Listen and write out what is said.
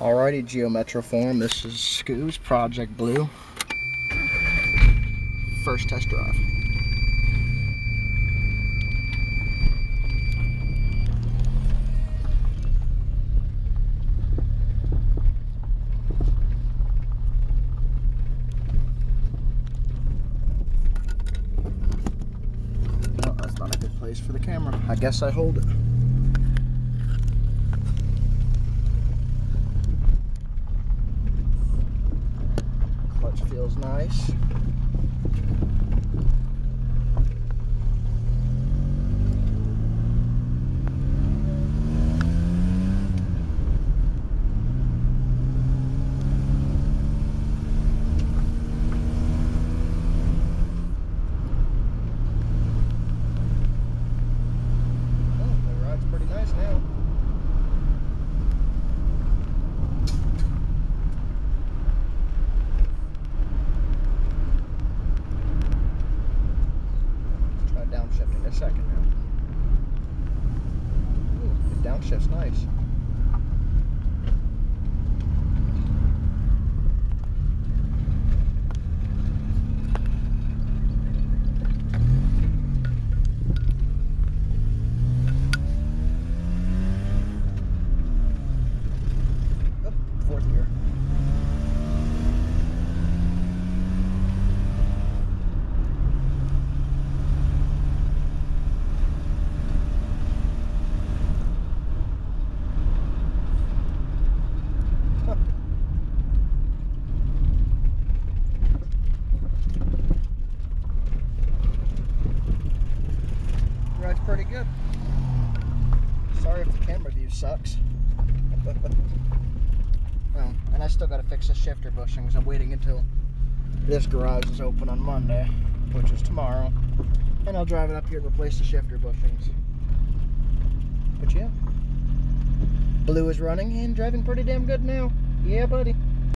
Alrighty, Geometroform, this is Scoo's Project Blue. First test drive. No, that's not a good place for the camera. I guess I hold it. Clutch feels nice. Downshifting a second now. Ooh, the downshift's nice. Oh, fourth gear. Ride's pretty good. Sorry if the camera view sucks. Well, and I still got to fix the shifter bushings. I'm waiting until this garage is open on Monday, which is tomorrow, and I'll drive it up here and replace the shifter bushings. But yeah, Blue is running and driving pretty damn good now. Yeah, buddy.